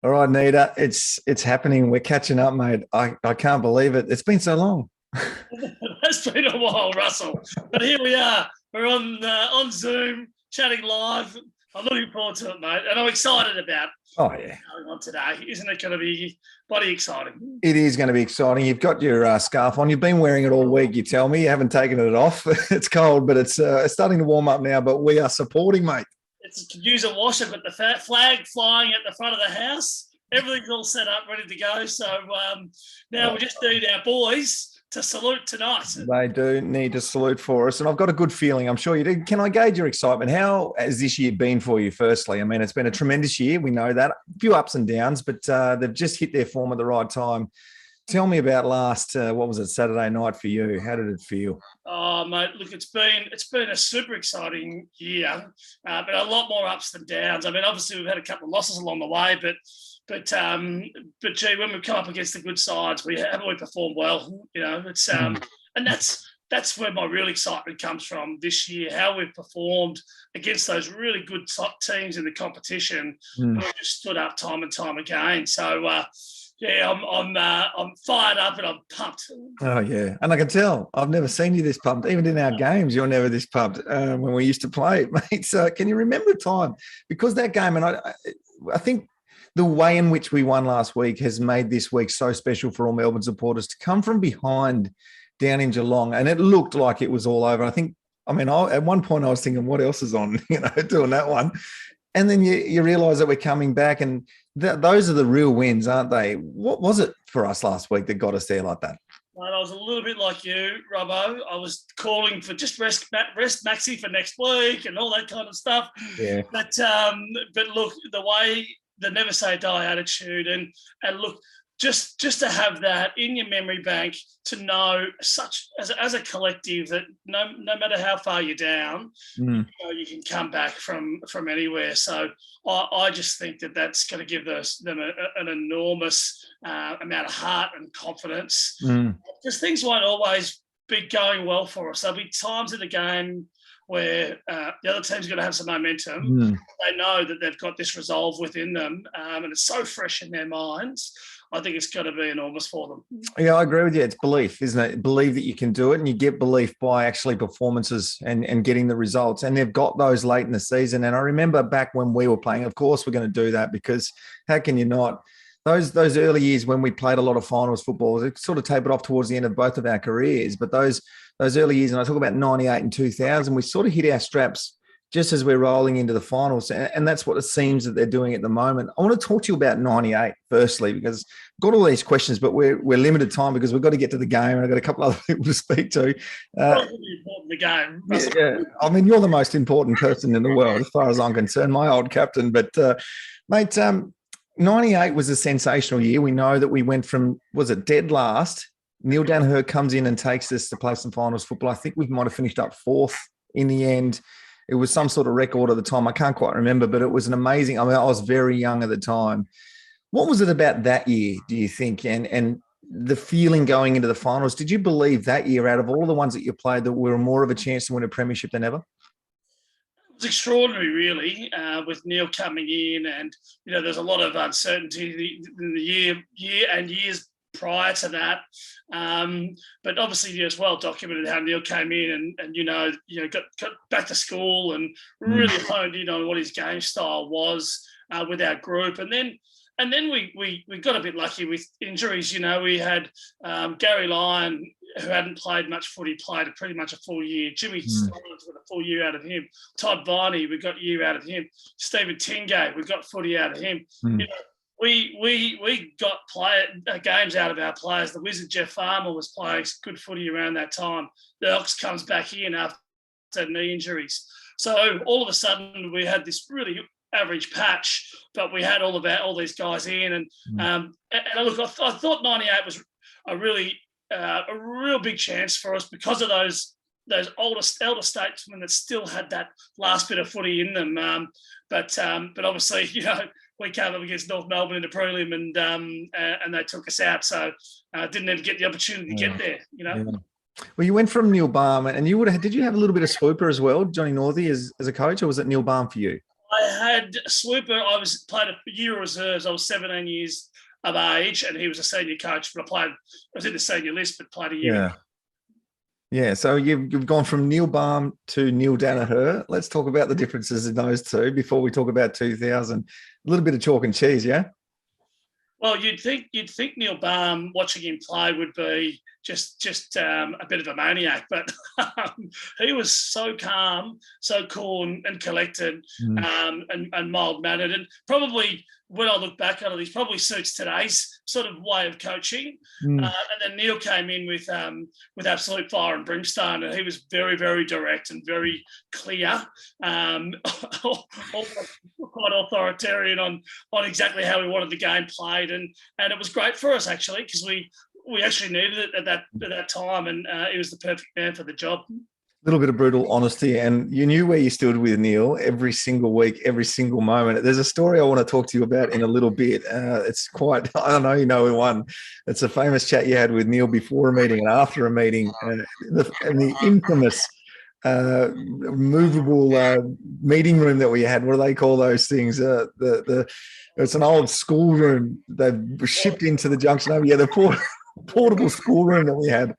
All right, Nita, it's happening. We're catching up, mate. I can't believe it. It's been so long. It's been a while, Russell. But here we are. We're on Zoom, chatting live. I'm looking forward to it, mate. And I'm excited about Oh yeah, going on today. Isn't it going to be bloody exciting? it is going to be exciting. You've got your scarf on. You've been wearing it all week. You tell me you haven't taken it off. It's cold, but it's starting to warm up now. But we are supporting, mate. It's could use a washer, but the flag flying at the front of the house. Everything's all set up, ready to go. So now we just need our boys to salute tonight. They do need to salute for us, and I've got a good feeling. I'm sure you do. Can I gauge your excitement? How has this year been for you? Firstly, I mean, it's been a tremendous year. We know that, a few ups and downs, but they've just hit their form at the right time. Tell me about last. What was it? Saturday night for you? How did it feel? Oh, mate, look, it's been a super exciting year, but a lot more ups than downs. I mean, obviously we've had a couple of losses along the way, but gee, when we've come up against the good sides, we performed well. You know, it's and that's where my real excitement comes from this year. How we've performed against those really good top teams in the competition. We've just stood up time and time again. So. Yeah, I'm fired up and I'm pumped. Oh yeah, and I can tell. I've never seen you this pumped. Even in our games, you're never this pumped when we used to play, mate. So can you remember a time? Because that game, and I think the way in which we won last week has made this week so special for all Melbourne supporters to come from behind down in Geelong, and it looked like it was all over. At one point I was thinking, what else is on? Doing that one. And then you realise that we're coming back, and those are the real wins, aren't they? What was it for us last week that got us there like that? Mate, I was a little bit like you, Robbo. I was calling for just rest Maxi for next week and all that kind of stuff. Yeah. But look, the way the never say die attitude and look, just to have that in your memory bank, to know such as a collective that no matter how far you're down, you can come back from anywhere. So I just think that's going to give them an enormous amount of heart and confidence, because things won't always be going well for us. There'll be times in the game where the other team's going to have some momentum. They know that they've got this resolve within them, and it's so fresh in their minds. I think it's got to be enormous for them. Yeah, I agree with you. It's belief, isn't it? Believe that you can do it, and you get belief by actually performances and getting the results. And they've got those late in the season. And I remember back when we were playing, of course, we're going to do that, because how can you not? Those early years when we played a lot of finals football, it sort of tapered off towards the end of both of our careers. But those early years, and I talk about 98 and 2000, we sort of hit our straps just as we're rolling into the finals. And that's what it seems that they're doing at the moment. I want to talk to you about 98 firstly, because I've got all these questions, but we're limited time because we've got to get to the game, and I've got a couple other people to speak to. The game. Yeah. I mean, you're the most important person in the world as far as I'm concerned, my old captain. But, mate, 98 was a sensational year. We know that we went from, was it dead last? Neil Danaher comes in and takes us to play some finals football. I think we might have finished up fourth in the end. It was some sort of record at the time. I can't quite remember, but it was an amazing. I mean, I was very young at the time. What was it about that year, do you think? And the feeling going into the finals, did you believe that year, out of all the ones that you played, that we were more of a chance to win a premiership than ever? It was extraordinary, really, with Neil coming in, and there's a lot of uncertainty in the year and years prior to that, but obviously as well documented how Neil came in and got back to school and really honed in on what his game style was with our group, and then we got a bit lucky with injuries. We had Gary Lyon, who hadn't played much footy, played pretty much a full year. Jimmy Stallings got a full year out of him. Todd Viney, we got a year out of him. Stephen Tingay, we got footy out of him. We got games out of our players. The Wizard Jeff Farmer was playing good footy around that time. The Ox comes back in after knee injuries. So all of a sudden we had this really average patch, but we had all these guys in. And look, I thought 98 was a real big chance for us because of those elder statesmen that still had that last bit of footy in them. But obviously, we came up against North Melbourne in the prelim, and they took us out. So didn't even get the opportunity to get there. Yeah. Well, you went from Neil Baum, and did you have a little bit of Swooper as well, Johnny Northey, as a coach, or was it Neil Baum for you? I had Swooper. Played a year of reserves. I was 17 years of age, and he was a senior coach. But I was in the senior list, but played a year. Yeah. Yeah, so you've gone from Neil Baum to Neil Danaher. Let's talk about the differences in those two before we talk about 2000. A little bit of chalk and cheese, yeah? Well, you'd think Neil Baum, watching him play, would be just a bit of a maniac, but he was so calm, so cool and collected, and mild mannered, and probably when I look back on it, he probably suits today's sort of way of coaching. And then Neil came in with absolute fire and brimstone, and he was very, very direct and very clear, quite authoritarian on exactly how we wanted the game played, and it was great for us actually, because we actually needed it at that time, and he was the perfect man for the job. A little bit of brutal honesty, and you knew where you stood with Neil every single week, every single moment. There's a story I want to talk to you about in a little bit. It's quite, I don't know, you know one. It's a famous chat you had with Neil before a meeting and after a meeting, and the infamous movable meeting room that we had. What do they call those things? It's an old school room. They've shipped into the junction over. Yeah, the portable schoolroom that we had.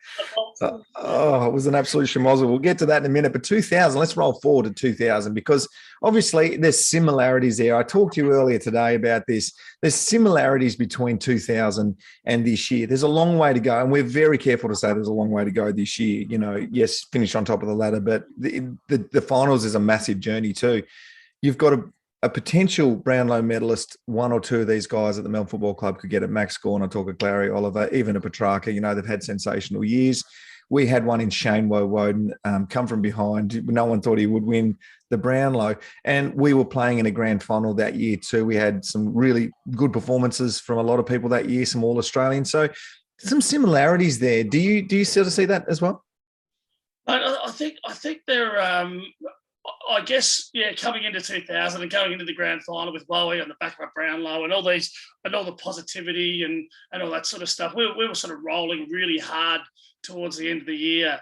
It was an absolute schmozzle. We'll get to that in a minute. But 2000, let's roll forward to 2000, because obviously there's similarities there. I talked to you earlier today about this. There's similarities between 2000 and this year. There's a long way to go, and we're very careful to say there's a long way to go this year. You know, yes, finish on top of the ladder, but the finals is a massive journey too. You've got a potential Brownlow medalist. One or two of these guys at the Melbourne Football Club could get it. Max Gawn, I talk of Clary Oliver, even a Petrarca. You know, they've had sensational years. We had one in Shane Woden, come from behind. No one thought he would win the Brownlow. And we were playing in a grand final that year too. We had some really good performances from a lot of people that year, some All-Australians. So some similarities there. Do you sort of see that as well? I think they're I guess, yeah, coming into 2000 and going into the grand final with Bowie on the back of a Brownlow and all the positivity and all that sort of stuff, we were sort of rolling really hard towards the end of the year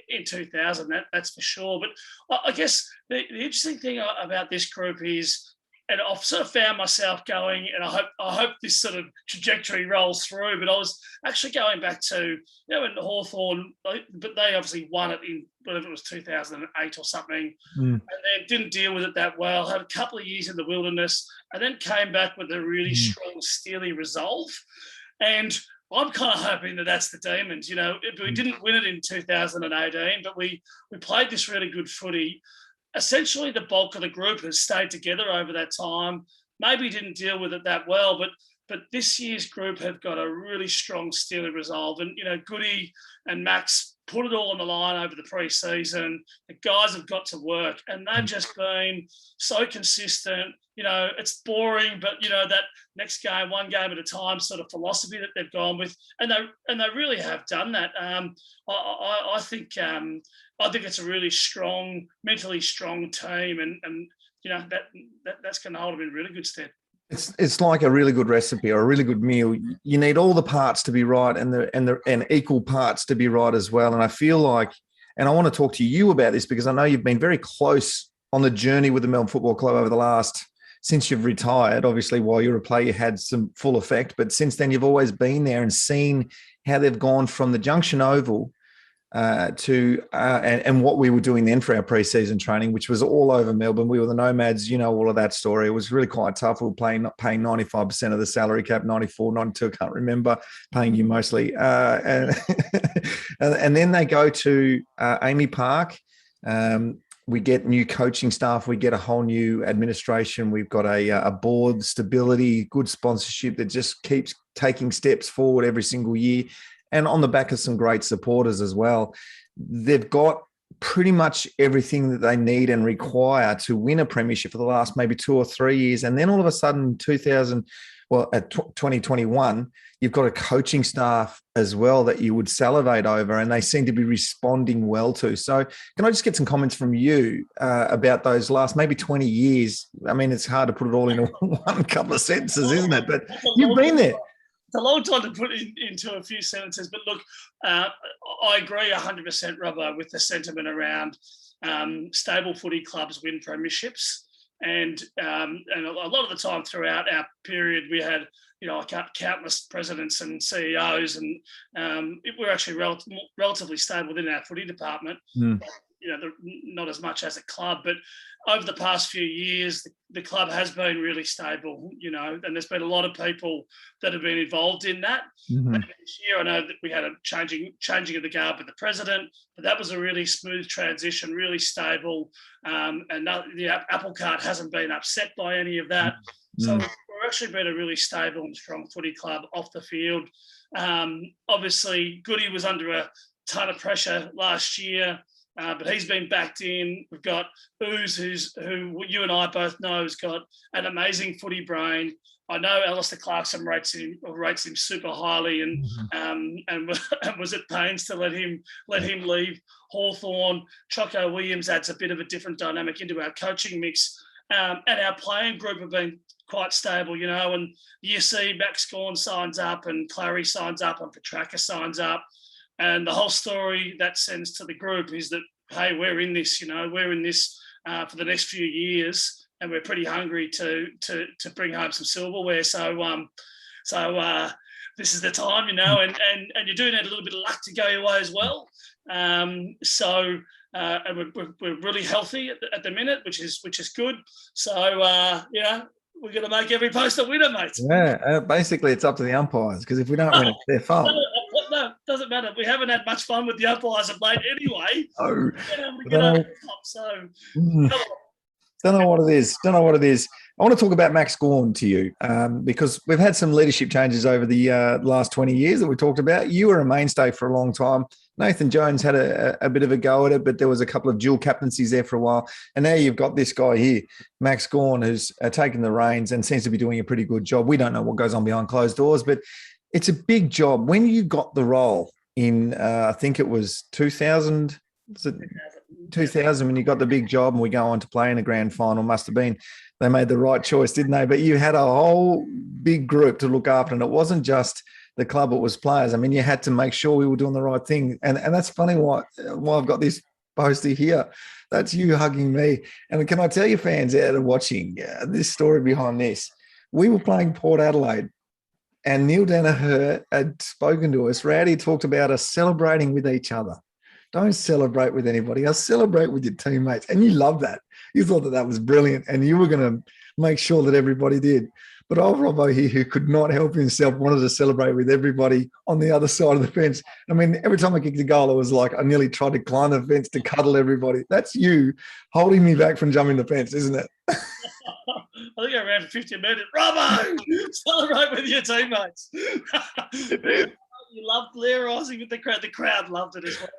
in 2000. That's for sure. But I guess the interesting thing about this group is, and I've sort of found myself going, and I hope this sort of trajectory rolls through, but I was actually going back to, you know, in Hawthorn, but they obviously won it in, whatever it was, 2008 or something, and then didn't deal with it that well, had a couple of years in the wilderness, and then came back with a really strong, steely resolve. And I'm kind of hoping that that's the Demons. You know, we didn't win it in 2018, but we played this really good footy. Essentially, the bulk of the group has stayed together over that time. Maybe didn't deal with it that well, but this year's group have got a really strong steely resolve. And, you know, Goody and Max put it all on the line over the pre-season. The guys have got to work, and they've just been so consistent. You know, it's boring, but, you know, that next game, one game at a time sort of philosophy that they've gone with, and they really have done that. I think it's a really strong, mentally strong team, and you know that's going to hold them in really good stead. It's like a really good recipe or a really good meal. You need all the parts to be right, and equal parts to be right as well. And I feel like, and I want to talk to you about this because I know you've been very close on the journey with the Melbourne Football Club over the last, since you've retired. Obviously, while you were a player, you had some full effect, but since then you've always been there and seen how they've gone from the Junction Oval and what we were doing then for our pre-season training, which was all over Melbourne. We were the Nomads, you know, all of that story. It was really quite tough. We were paying 95% of the salary cap, 94, 92, can't remember, paying you mostly. And then they go to Amy Park. We get new coaching staff. We get a whole new administration. We've got a board stability, good sponsorship that just keeps taking steps forward every single year. And on the back of some great supporters as well. They've got pretty much everything that they need and require to win a premiership for the last maybe 2 or 3 years. And then all of a sudden, 2021, you've got a coaching staff as well that you would salivate over, and they seem to be responding well to. So can I just get some comments from you about those last maybe 20 years? I mean, it's hard to put it all in one couple of sentences, isn't it? But you've been there. It's a long time to put into a few sentences, but look, I agree 100%, Robbo, with the sentiment around stable footy clubs win premierships, and a lot of the time throughout our period, we had countless presidents and CEOs, and we're actually relatively stable within our footy department. Not as much as a club, but over the past few years, the club has been really stable, and there's been a lot of people that have been involved in that. This year, I know that we had a changing of the guard with the president, but that was a really smooth transition, really stable, and the apple cart hasn't been upset by any of that. So we're actually been a really stable and strong footy club off the field. Obviously, Goody was under a ton of pressure last year. But he's been backed in. We've got Ooze, who you and I both know has got an amazing footy brain. I know Alistair Clarkson rates him super highly, and was at pains to let him leave Hawthorn. Choco Williams adds a bit of a different dynamic into our coaching mix, and our playing group have been quite stable, and you see Max Gawn signs up, and Clary signs up, and Petraka signs up. And the whole story that sends to the group is that, hey, we're in this, for the next few years, and we're pretty hungry to bring home some silverware. So this is the time, and you're doing it a little bit of luck to go your way as well. And we're really healthy at the minute, which is good. So we're going to make every post a winner, mate. Yeah, basically it's up to the umpires, because if we don't win, it's their fault. No, doesn't matter. We haven't had much fun with the umpires of late anyway. Oh, don't know what it is. I want to talk about Max Gawn to you, because we've had some leadership changes over the last 20 years that we talked about. You were a mainstay for a long time. Nathan Jones had a bit of a go at it, but there was a couple of dual captaincies there for a while. And now you've got this guy here, Max Gawn, who's taken the reins and seems to be doing a pretty good job. We don't know what goes on behind closed doors, but it's a big job. When you got the role in, I think it was 2000, 2000, when you got the big job and we go on to play in a grand final, must have been, they made the right choice, didn't they? But you had a whole big group to look after, and it wasn't just the club, it was players. I mean, you had to make sure we were doing the right thing. And that's funny why I've got this poster here. That's you hugging me. And can I tell you, fans out there watching, this story behind this? We were playing Port Adelaide, and Neil Danaher had spoken to us. Rowdy talked about us celebrating with each other. Don't celebrate with anybody else. Celebrate with your teammates. And you love that. You thought that was brilliant, and you were going to make sure that everybody did. But old Robbo here, who could not help himself, wanted to celebrate with everybody on the other side of the fence. I mean, every time I kicked a goal, it was like I nearly tried to climb the fence to cuddle everybody. That's you holding me back from jumping the fence, isn't it? I think I ran for 50 minutes. Robbo, celebrate with your teammates. You loved glarising with the crowd. The crowd loved it as well.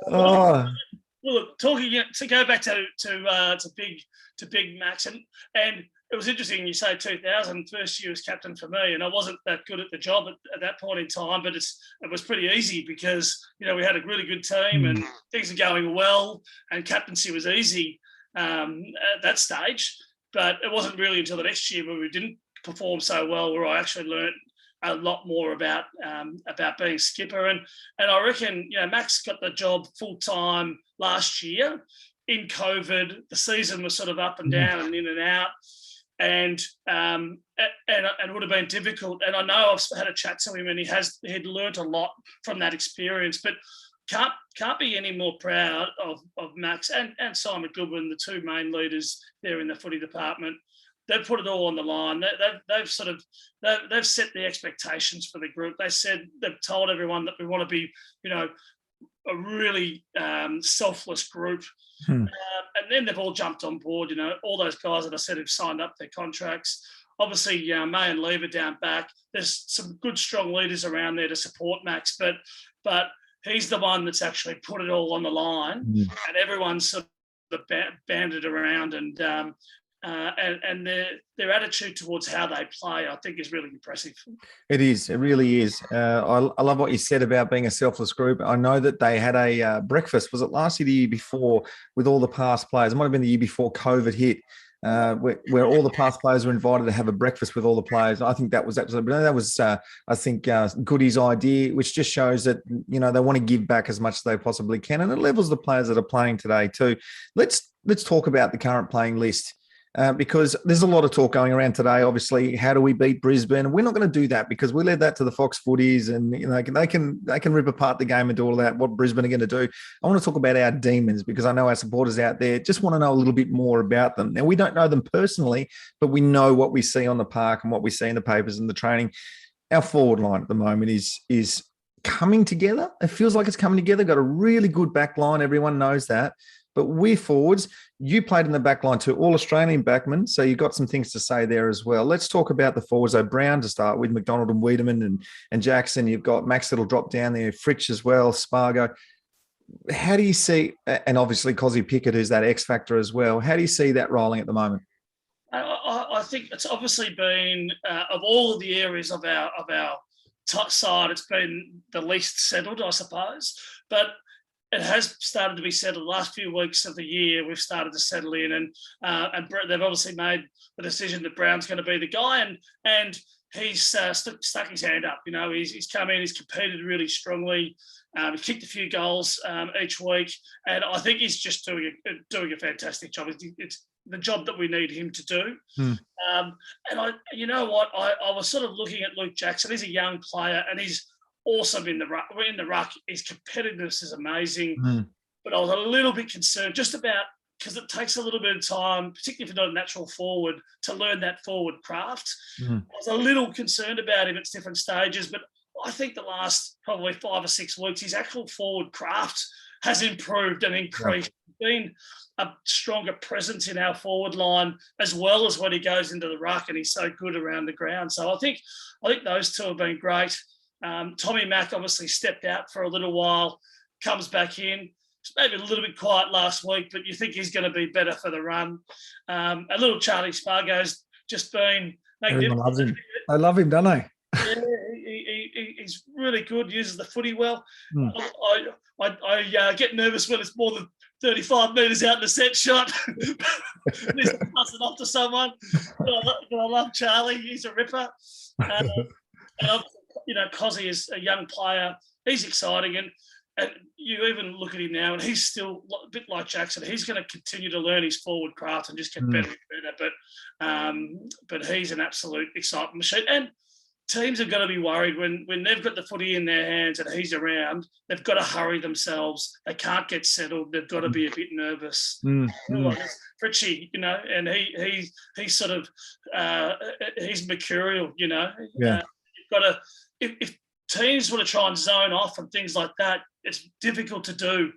Well, look, talking to go back to Big Max, and it was interesting. You say 2000, first year as captain for me, and I wasn't that good at the job at that point in time, but it was pretty easy because we had a really good team and things were going well, and captaincy was easy at that stage. But it wasn't really until the next year where we didn't perform so well where I actually learned a lot more about being skipper, and I reckon Max got the job full time last year. In COVID, the season was sort of up and down and in and out, and it would have been difficult. And I know I've had a chat to him, and he'd learnt a lot from that experience. But can't be any more proud of Max and Simon Goodwin, the two main leaders there in the footy department. They've put it all on the line. They've set the expectations for the group. They've told everyone that we want to be, a really selfless group. And then they've all jumped on board. All those guys that I said have signed up their contracts. Obviously, May and Lever down back. There's some good, strong leaders around there to support Max, but he's the one that's actually put it all on the line, and everyone's sort of banded around and their attitude towards how they play, I think, is really impressive. It is. It really is. I love what you said about being a selfless group. I know that they had a breakfast, was it last year, the year before, with all the past players? It might have been the year before COVID hit, where all the past players were invited to have a breakfast with all the players. I think that was absolutely, that was, I think, Goody's idea, which just shows that, they want to give back as much as they possibly can. And it levels the players that are playing today too. Let's let's talk about the current playing list. Because there's a lot of talk going around today. Obviously, how do we beat Brisbane? And we're not going to do that because we led that to the Fox Footies, and they can rip apart the game and do all that. What Brisbane are going to do? I want to talk about our demons because I know our supporters out there just want to know a little bit more about them. Now, we don't know them personally, but we know what we see on the park and what we see in the papers and the training. Our forward line at the moment is coming together. It feels like it's coming together. Got a really good back line. Everyone knows that. But we forwards, you played in the back line too, all Australian backmen, so you got some things to say there as well. Let's talk about the forwards. So Brown to start with, McDonald and Wiedemann and Jackson. You've got Max that'll drop down there, Fritsch as well, Spargo. How do you see, and obviously Cozzy Pickett, who's that X factor as well, how do you see that rolling at the moment? I think it's obviously been, of all of the areas of our top side, it's been the least settled, I suppose. But it has started to be settled. The last few weeks of the year, we've started to settle in, and they've obviously made the decision that Brown's going to be the guy, and he's stuck his hand up. He's come in, he's competed really strongly, he kicked a few goals each week, and I think he's just doing a fantastic job. It's the job that we need him to do. And you know what? I was sort of looking at Luke Jackson. He's a young player, and he's awesome in the ruck. In the ruck, his competitiveness is amazing. But I was a little bit concerned just about, because it takes a little bit of time, particularly if you're not a natural forward, to learn that forward craft. I was a little concerned about him at different stages, but I think the last probably 5 or 6 weeks, his actual forward craft has improved and increased. Been a stronger presence in our forward line, as well as when he goes into the ruck, and he's so good around the ground. So I think those two have been great. Tommy Mack obviously stepped out for a little while, comes back in. It's maybe a little bit quiet last week, but you think he's going to be better for the run. A little Charlie Spargo's just been magnificent. Everyone loves him. They love him, don't they? Yeah, he's really good, uses the footy well. I get nervous when it's more than 35 metres out in the set shot. Needs to pass it off to someone. But I love Charlie. He's a ripper. And Cozzy is a young player. He's exciting. And you even look at him now, and he's still a bit like Jackson. He's going to continue to learn his forward craft and just get better and better. But he's an absolute excitement machine. And teams are going to be worried when they've got the footy in their hands and he's around. They've got to hurry themselves. They can't get settled. They've got to be a bit nervous. Fritchie, and he's sort of he's mercurial. You've got to if teams want to try and zone off and things like that, it's difficult to do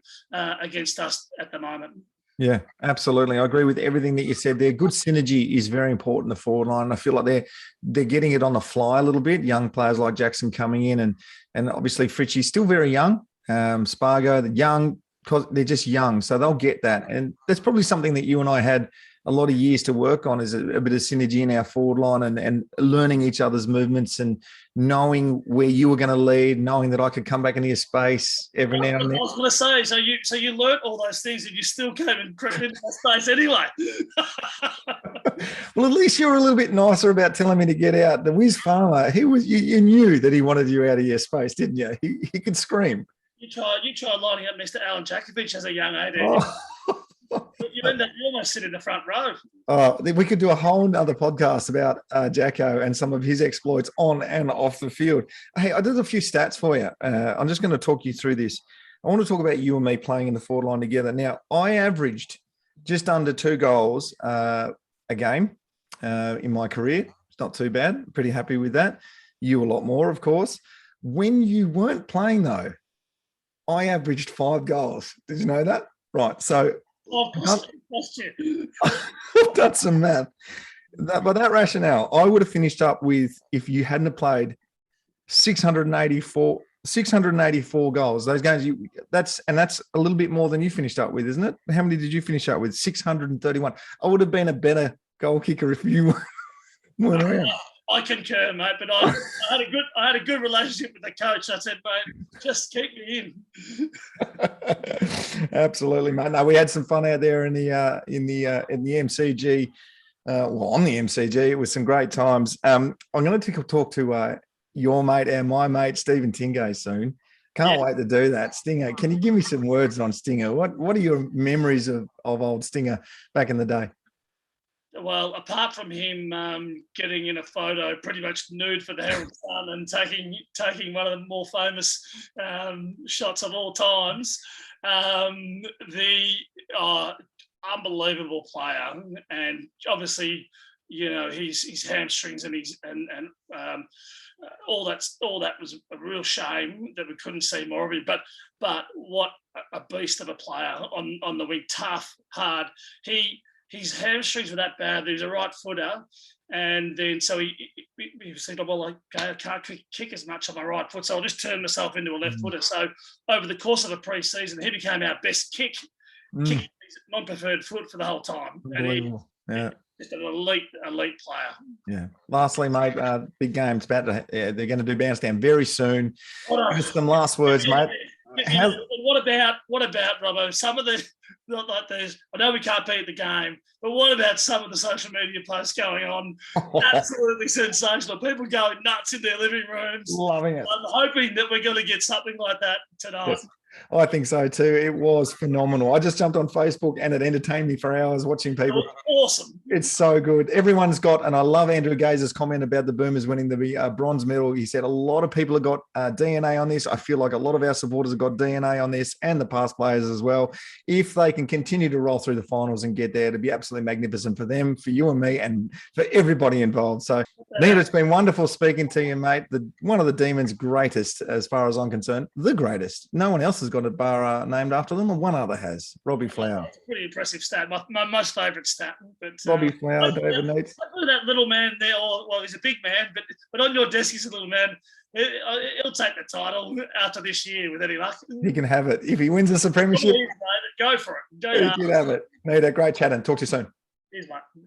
against us at the moment. Yeah, absolutely. I agree with everything that you said there. Good synergy is very important in the forward line. I feel like they're getting it on the fly a little bit. Young players like Jackson coming in, and obviously Fritchie's still very young. Spargo, the young, because they're just young, so they'll get that. And that's probably something that you and I had a lot of years to work on, is a bit of synergy in our forward line and learning each other's movements and knowing where you were going to lead, knowing that I could come back into your space every now and then. I was going to say, so you learnt all those things and you still came and crept into my space anyway. Well, at least you were a little bit nicer about telling me to get out. The Wiz Farmer, you knew that he wanted you out of your space, didn't you? He could scream. You tried lining up Mr. Alan Jakovich as a young age. You almost sit in the front row. Oh, we could do a whole other podcast about Jacko and some of his exploits on and off the field. Hey, I did a few stats for you. I'm just going to talk you through this. I want to talk about you and me playing in the forward line together. Now, I averaged just under 2 goals a game in my career. It's not too bad. Pretty happy with that. You a lot more, of course. When you weren't playing, though, I averaged 5 goals. Did you know that? Right. So I've done some math. By that rationale, I would have finished up with, if you hadn't have played, 684 goals. Those games, that's a little bit more than you finished up with, isn't it? How many did you finish up with? 631. I would have been a better goal kicker if you weren't around. I concur, mate. But I had a good relationship with the coach. I said, mate, just keep me in. Absolutely, mate. No, we had some fun out there in the MCG. On the MCG, it was some great times. I'm going to talk to your mate and my mate Stephen Tingay soon. Can't wait to do that. Stinger, can you give me some words on Stinger? What are your memories of old Stinger back in the day? Well, apart from him getting in a photo pretty much nude for the Herald Sun and taking one of the more famous shots of all times, the unbelievable player, and obviously, his hamstrings and all that was a real shame that we couldn't see more of him. But what a beast of a player on the wing, tough, hard. His hamstrings were that bad. He was a right footer, and then so he said, "Well, I can't kick as much on my right foot, so I'll just turn myself into a left footer." So over the course of the pre-season, he became our best kicking his non-preferred foot for the whole time. Unbelievable. Just an elite player. Yeah. Lastly, mate, big game's about to. They're going to do Bandstand very soon. Just some last words, mate. What about Robbo? Some of the like these. I know we can't beat the game, but what about some of the social media posts going on? Absolutely sensational. People going nuts in their living rooms, loving it. I'm hoping that we're going to get something like that tonight. Yes. I think so too. It was phenomenal. I just jumped on Facebook and it entertained me for hours watching people. Awesome. It's so good. Everyone's got, and I love Andrew Gazer's comment about the Boomers winning the bronze medal. He said a lot of people have got DNA on this. I feel like a lot of our supporters have got DNA on this, and the past players as well. If they can continue to roll through the finals and get there, it'd be absolutely magnificent for them, for you and me, and for everybody involved. So, Neitz, it's been wonderful speaking to you, mate. One of the Demons' greatest, as far as I'm concerned, the greatest. No one else has got a bar named after them, or one other has. Robbie Flower. It's a pretty impressive stat. My most favourite stat. But Robbie Flower, David Neitz. Look at that little man there. He's a big man, but on your desk he's a little man. He'll take the title after this year with any luck. He can have it. If he wins the premiership, go for it. He can have it. Neitz, great chatting. Talk to you soon. Cheers, mate.